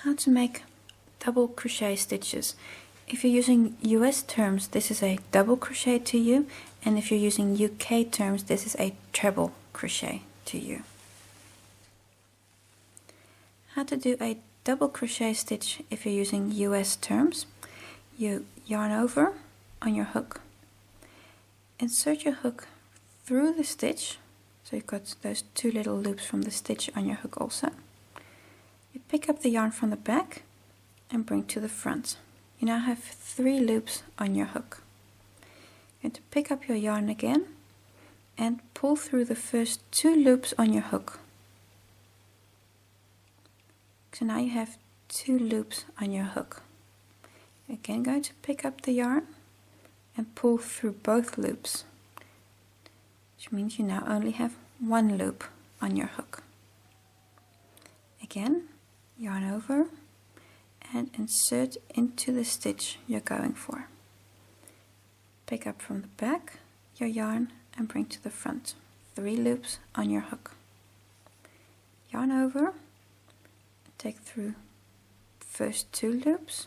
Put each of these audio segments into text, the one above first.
How to make double crochet stitches. If you're using US terms, this is a double crochet to you, and if you're using UK terms, this is a treble crochet to you. How to do a double crochet stitch if you're using US terms. You yarn over on your hook, insert your hook through the stitch, so you've got those two little loops from the stitch on your hook also. You pick up the yarn from the back and bring to the front. You now have 3 loops on your hook. You're going to pick up your yarn again and pull through the first 2 loops on your hook. So now you have 2 loops on your hook. You're again going to pick up the yarn and pull through both loops, which means you now only have 1 loop on your hook. Again, yarn over and insert into the stitch you're going for. Pick up from the back your yarn and bring to the front. 3 loops on your hook. Yarn over, take through first 2 loops,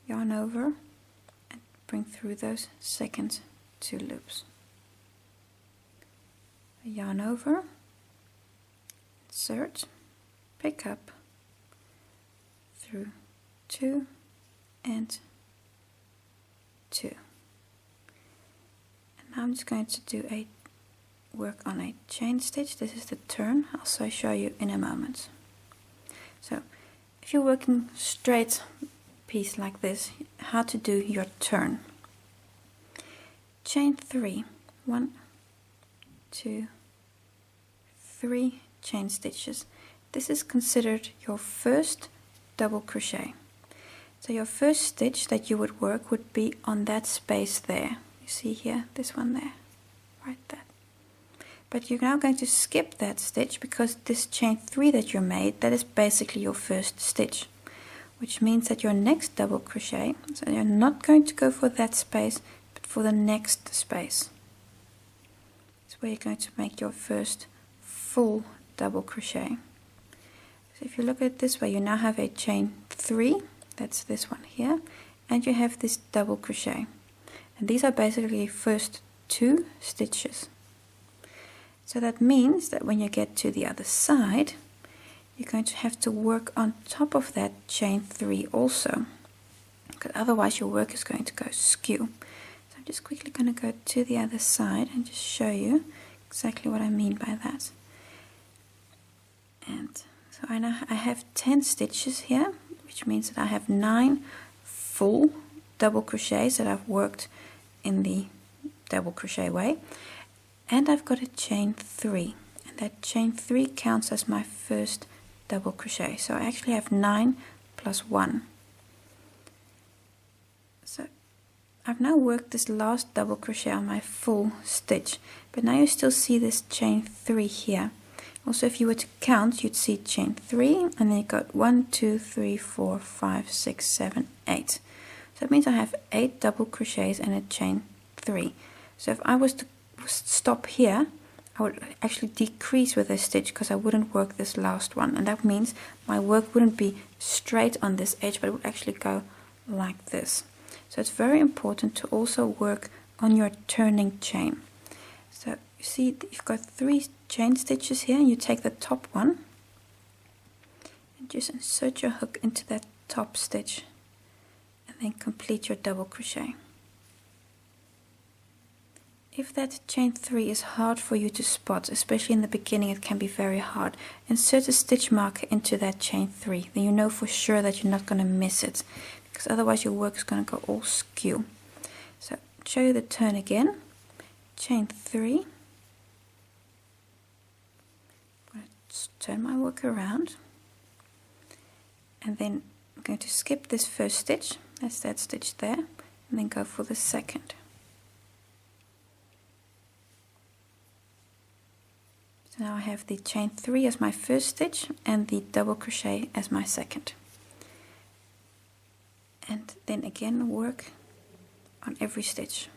yarn over and bring through those second 2 loops. Yarn over, insert, pick up through 2 and 2. And now I'm just going to do a work on a chain stitch. This is the turn. I'll also show you in a moment. So if you're working straight piece like this, how to do your turn. Chain 3, 1, 2, 3 chain stitches. This is considered your first double crochet. So your first stitch that you would work would be on that space there. You see here, this one there, right there. But you're now going to skip that stitch because this chain 3 that you made, that is basically your first stitch, which means that your next double crochet, so you're not going to go for that space, but for the next space. It's where you're going to make your first full double crochet. So if you look at it this way, you now have a chain 3, that's this one here, and you have this double crochet. And these are basically first 2 stitches. So that means that when you get to the other side, you're going to have to work on top of that chain 3 also, because otherwise your work is going to go skew. So I'm just quickly going to go to the other side and just show you exactly what I mean by that. And so I have 10 stitches here, which means that I have 9 full double crochets that I've worked in the double crochet way, and I've got a chain 3, and that chain 3 counts as my first double crochet. So I actually have 9 plus 1. So I've now worked this last double crochet on my full stitch, but now you still see this chain 3 here. Also, if you were to count, you'd see chain 3, and then you got 1, 2, 3, 4, 5, 6, 7, 8. So that means I have 8 double crochets and a chain 3. So if I was to stop here, I would actually decrease with a stitch because I wouldn't work this last one, and that means my work wouldn't be straight on this edge, but it would actually go like this. So it's very important to also work on your turning chain. So you see you've got 3 chain stitches here, and you take the top one and just insert your hook into that top stitch and then complete your double crochet. If that chain 3 is hard for you to spot, especially in the beginning it can be very hard, insert a stitch marker into that chain 3, then you know for sure that you're not going to miss it, because otherwise your work is going to go all skew. So show you the turn again. Chain 3. I'm going to turn my work around, and then I'm going to skip this first stitch, that's that stitch there, and then go for the second. So now I have the chain 3 as my first stitch and the double crochet as my second. And then again work on every stitch.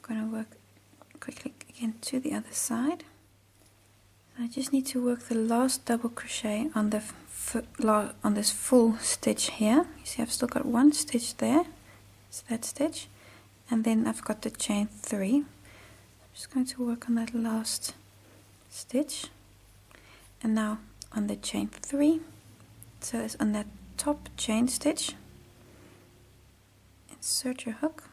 going to work quickly again to the other side. I just need to work the last double crochet on the on this full stitch here. You see I've still got one stitch there, it's that stitch, and then I've got the chain 3. I'm just going to work on that last stitch, and now on the chain 3, so it's on that top chain stitch, insert your hook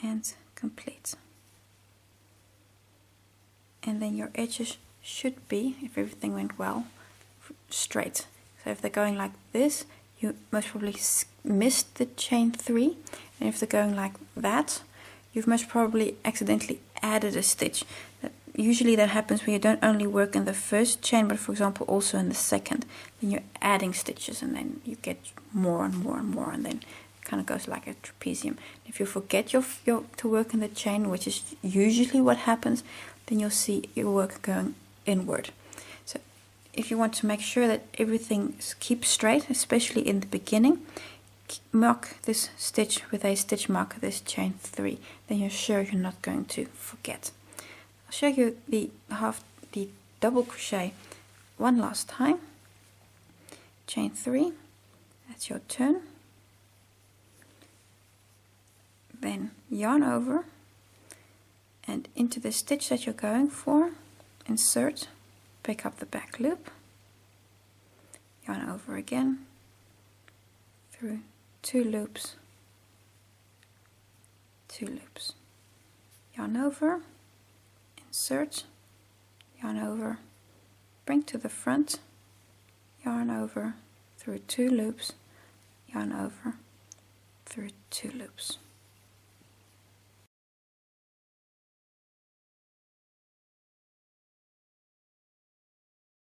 and complete. And then your edges should be, if everything went well, straight. So if they're going like this, you most probably missed the chain 3, and if they're going like that, you've most probably accidentally added a stitch. Usually that happens when you don't only work in the first chain, but for example also in the second. Then you're adding stitches, and then you get more and more and more, and then it kind of goes like a trapezium. If you forget to work in the chain, which is usually what happens, then you'll see your work going inward. So if you want to make sure that everything keeps straight, especially in the beginning, mark this stitch with a stitch marker, this chain 3, then you're sure you're not going to forget. I'll show you the double crochet one last time. Chain 3, that's your turn. Then yarn over, and into the stitch that you're going for, insert, pick up the back loop, yarn over again, through 2 loops, 2 loops, yarn over, insert, yarn over, bring to the front, yarn over, through 2 loops, yarn over, through 2 loops.